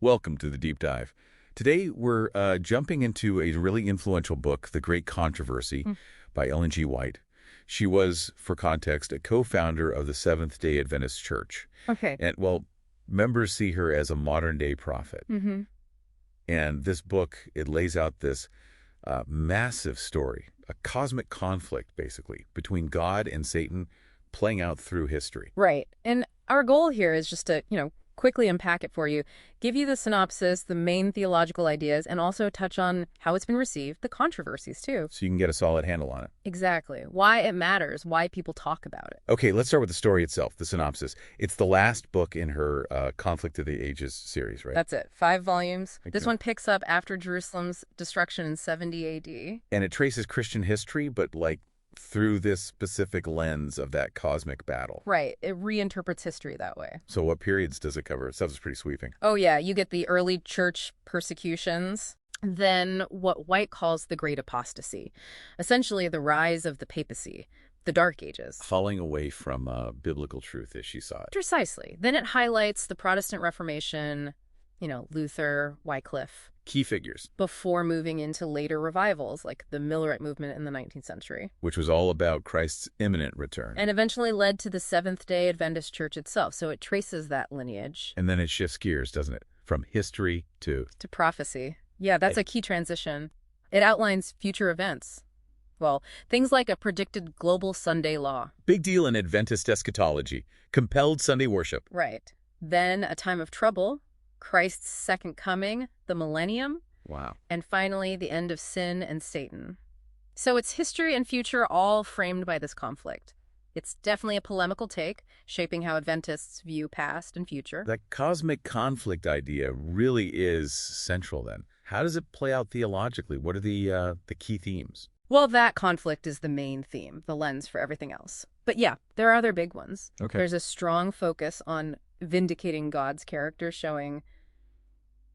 Welcome to the Deep Dive. Today, we're jumping into a really influential book, The Great Controversy, Mm. by Ellen G. White. She was, for context, a co-founder of the Seventh-day Adventist Church. Okay. And, well, members see her as a modern-day prophet. Mm-hmm. And this book, it lays out this massive story, a cosmic conflict, basically, between God and Satan playing out through history. Right. And our goal here is just to, quickly unpack it for you, give you the synopsis, the main theological ideas, and also touch on how it's been received, the controversies too. So you can get a solid handle on it. Exactly. Why it matters, why people talk about it. Okay, let's start with the story itself, the synopsis. It's the last book in her Conflict of the Ages series, right? That's it. 5 volumes. Thank This you. one picks up after Jerusalem's destruction in 70 AD. And it traces Christian history, but like through this specific lens of that cosmic battle. Right. It reinterprets history that way. So what periods does it cover? It sounds pretty sweeping. Oh, yeah. You get the early church persecutions, then what White calls the Great Apostasy, essentially the rise of the papacy, the Dark Ages. Falling away from biblical truth as she saw it. Precisely. Then it highlights the Protestant Reformation, Luther, Wycliffe, Key figures, before moving into later revivals like the Millerite movement in the 19th century, which was all about Christ's imminent return. and eventually led to the Seventh-day Adventist Church itself. So it traces that lineage And then it shifts gears, doesn't it? From history to... to prophecy. Yeah, that's a key transition. It outlines future events. Well, things like a predicted global Sunday law. Big deal in Adventist eschatology. Compelled Sunday worship. Right. Then a time of trouble, Christ's second coming, the millennium, Wow. and finally the end of sin and Satan. So it's history and future all framed by this conflict. It's definitely a polemical take, shaping how Adventists view past and future. That cosmic conflict idea really is central then. How does it play out theologically? What are the key themes? Well, that conflict is the main theme, the lens for everything else. But yeah, there are other big ones. Okay. There's a strong focus on vindicating God's character, showing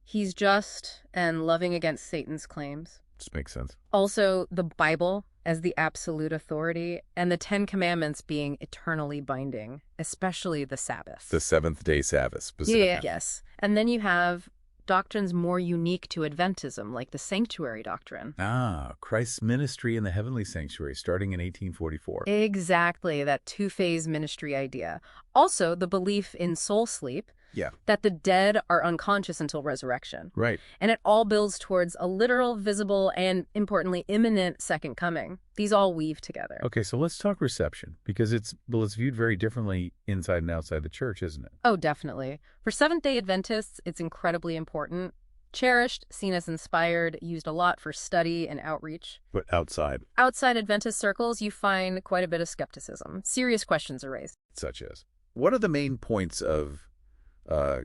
he's just and loving against Satan's claims. This makes sense. Also, the Bible as the absolute authority, and the 10 Commandments being eternally binding, especially the Sabbath. The seventh-day Sabbath, specifically. Yeah, yes. And then you have doctrines more unique to Adventism, like the sanctuary doctrine. Ah, Christ's ministry in the heavenly sanctuary, starting in 1844. Exactly, that two-phase ministry idea. Also, the belief in soul sleep, Yeah. that the dead are unconscious until resurrection. Right. And it all builds towards a literal, visible, and importantly, imminent second coming. These all weave together. Okay, so let's talk reception, because it's viewed very differently inside and outside the church, isn't it? Oh, definitely. For Seventh-day Adventists, it's incredibly important. Cherished, seen as inspired, used a lot for study and outreach. But outside, Outside Adventist circles, you find quite a bit of skepticism. Serious questions are raised. such as. What are the main points of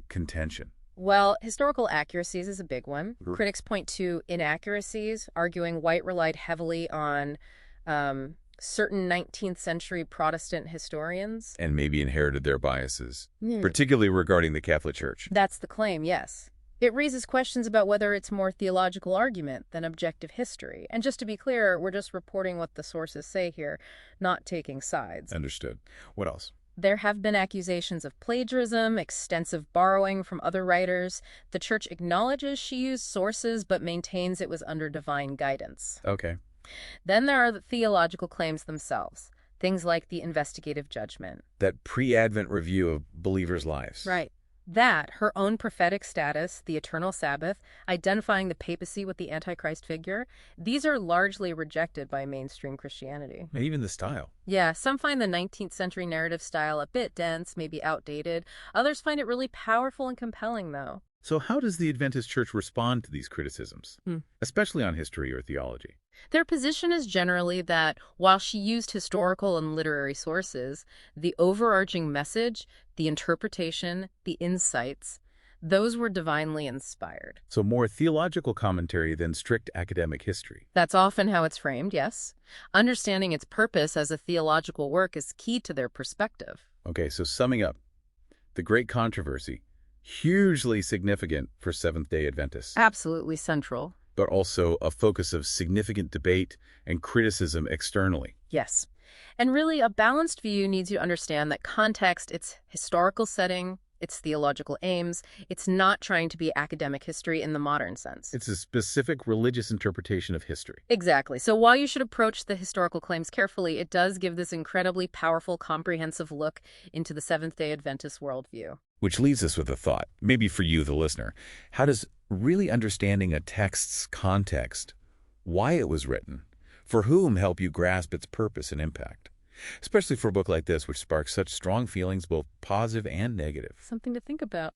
contention? Well, historical accuracies is a big one. Mhm. Critics point to inaccuracies, arguing White relied heavily on certain 19th century Protestant historians. And maybe inherited their biases, Hmm. particularly regarding the Catholic Church. That's the claim, yes. It raises questions about whether it's more theological argument than objective history. And just to be clear, we're just reporting what the sources say here, not taking sides. Understood. What else? There have been accusations of plagiarism, extensive borrowing from other writers. The church acknowledges she used sources, but maintains it was under divine guidance. Okay. Then there are the theological claims themselves, things like the investigative judgment. That pre-Advent review of believers' lives. Right. That, her own prophetic status, the eternal Sabbath, identifying the papacy with the Antichrist figure, these are largely rejected by mainstream Christianity. And even the style. Yeah, some find the 19th century narrative style a bit dense, maybe outdated. Others find it really powerful and compelling, though. So how does the Adventist Church respond to these criticisms, especially on history or theology? Their position is generally that while she used historical and literary sources, the overarching message, the interpretation, the insights, those were divinely inspired. So more theological commentary than strict academic history. That's often how it's framed, yes. Understanding its purpose as a theological work is key to their perspective. Okay, so summing up, the Great Controversy, hugely significant for Seventh-day Adventists, Absolutely central. but also a focus of significant debate and criticism externally. Yes. And really, a balanced view needs you to understand that context, its historical setting, its theological aims. It's not trying to be academic history in the modern sense. It's a specific religious interpretation of history. Exactly. So while you should approach the historical claims carefully, it does give this incredibly powerful, comprehensive look into the Seventh-day Adventist worldview. Which leaves us with a thought, maybe for you, the listener. How does really understanding a text's context, why it was written, for whom help you grasp its purpose and impact? Especially for a book like this, which sparks such strong feelings, both positive and negative. Something to think about.